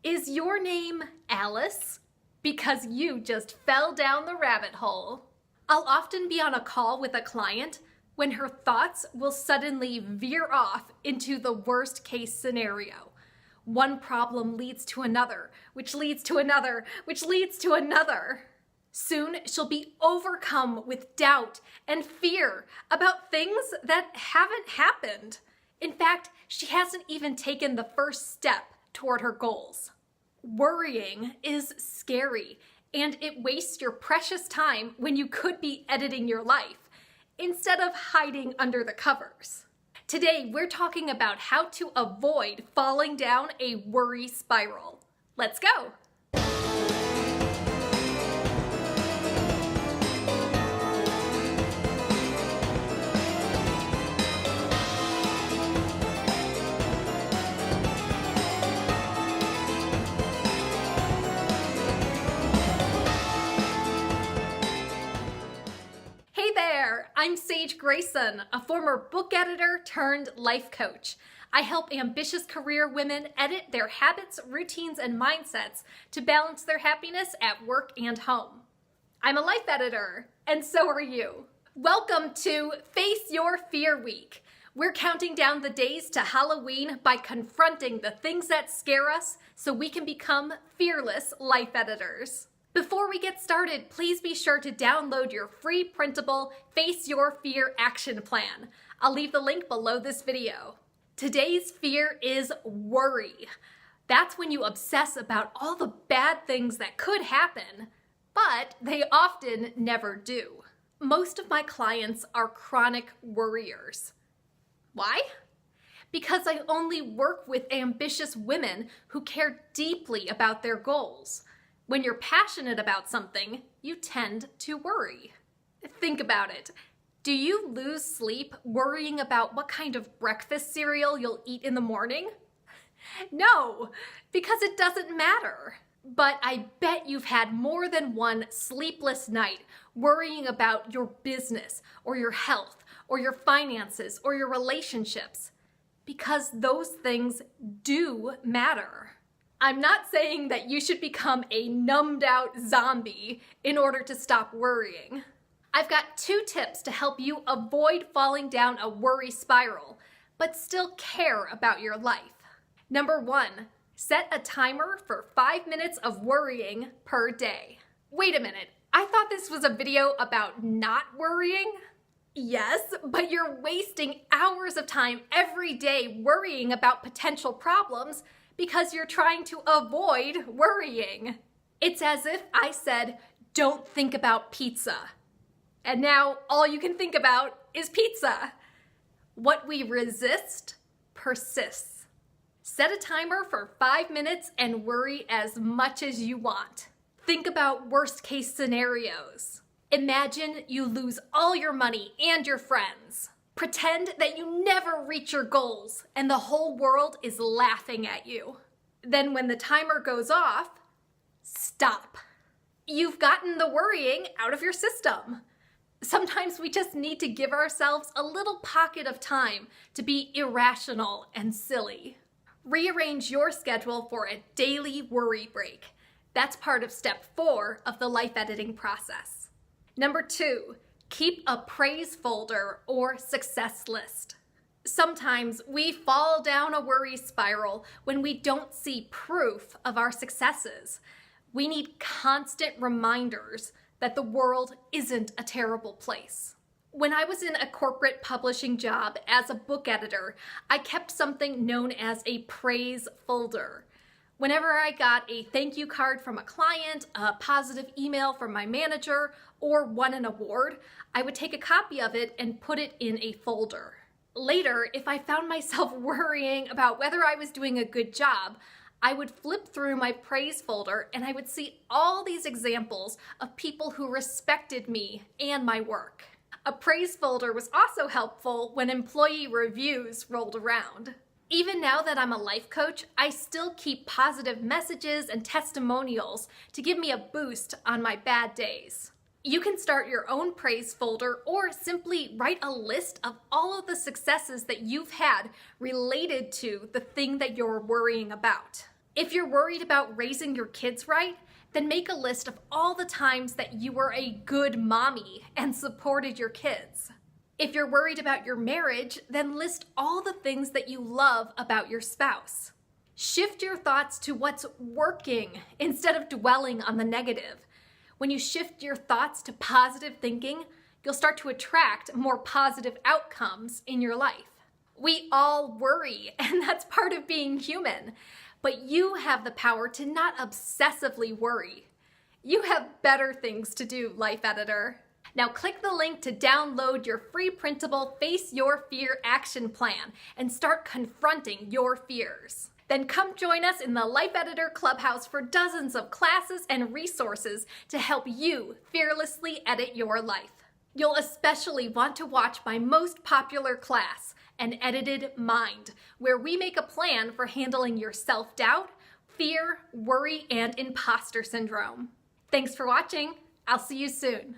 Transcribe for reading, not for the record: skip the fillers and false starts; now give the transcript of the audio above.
Is your name Alice? Because you just fell down the rabbit hole. I'll often be on a call with a client when her thoughts will suddenly veer off into the worst case scenario. One problem leads to another, which leads to another, which leads to another. Soon she'll be overcome with doubt and fear about things that haven't happened. In fact, she hasn't even taken the first step toward her goals. Worrying is scary, and it wastes your precious time when you could be editing your life instead of hiding under the covers. Today, we're talking about how to avoid falling down a worry spiral. Let's go! I'm Sage Grayson, a former book editor turned life coach. I help ambitious career women edit their habits, routines, and mindsets to balance their happiness at work and home. I'm a life editor, and so are you. Welcome to Face Your Fear Week. We're counting down the days to Halloween by confronting the things that scare us so we can become fearless life editors. Before we get started, please be sure to download your free printable Face Your Fear action plan. I'll leave the link below this video. Today's fear is worry. That's when you obsess about all the bad things that could happen, but they often never do. Most of my clients are chronic worriers. Why? Because I only work with ambitious women who care deeply about their goals. When you're passionate about something, you tend to worry. Think about it. Do you lose sleep worrying about what kind of breakfast cereal you'll eat in the morning? No, because it doesn't matter. But I bet you've had more than one sleepless night worrying about your business or your health or your finances or your relationships, because those things do matter. I'm not saying that you should become a numbed out zombie in order to stop worrying. I've got 2 tips to help you avoid falling down a worry spiral, but still care about your life. Number 1, set a timer for 5 minutes of worrying per day. Wait a minute, I thought this was a video about not worrying? Yes, but you're wasting hours of time every day worrying about potential problems because you're trying to avoid worrying. It's as if I said, don't think about pizza. And now all you can think about is pizza. What we resist persists. Set a timer for 5 minutes and worry as much as you want. Think about worst case scenarios. Imagine you lose all your money and your friends. Pretend that you never reach your goals and the whole world is laughing at you. Then when the timer goes off, stop. You've gotten the worrying out of your system. Sometimes we just need to give ourselves a little pocket of time to be irrational and silly. Rearrange your schedule for a daily worry break. That's part of step 4 of the life editing process. Number 2, keep a praise folder or success list. Sometimes we fall down a worry spiral when we don't see proof of our successes. We need constant reminders that the world isn't a terrible place. When I was in a corporate publishing job as a book editor, I kept something known as a praise folder. Whenever I got a thank you card from a client, a positive email from my manager, or won an award, I would take a copy of it and put it in a folder. Later, if I found myself worrying about whether I was doing a good job, I would flip through my praise folder and I would see all these examples of people who respected me and my work. A praise folder was also helpful when employee reviews rolled around. Even now that I'm a life coach, I still keep positive messages and testimonials to give me a boost on my bad days. You can start your own praise folder or simply write a list of all of the successes that you've had related to the thing that you're worrying about. If you're worried about raising your kids right, then make a list of all the times that you were a good mommy and supported your kids. If you're worried about your marriage, then list all the things that you love about your spouse. Shift your thoughts to what's working instead of dwelling on the negative. When you shift your thoughts to positive thinking, you'll start to attract more positive outcomes in your life. We all worry, and that's part of being human. But you have the power to not obsessively worry. You have better things to do, Life Editor. Now click the link to download your free printable Face Your Fear action plan and start confronting your fears. Then come join us in the Life Editor Clubhouse for dozens of classes and resources to help you fearlessly edit your life. You'll especially want to watch my most popular class, An Edited Mind, where we make a plan for handling your self-doubt, fear, worry, and imposter syndrome. Thanks for watching. I'll see you soon.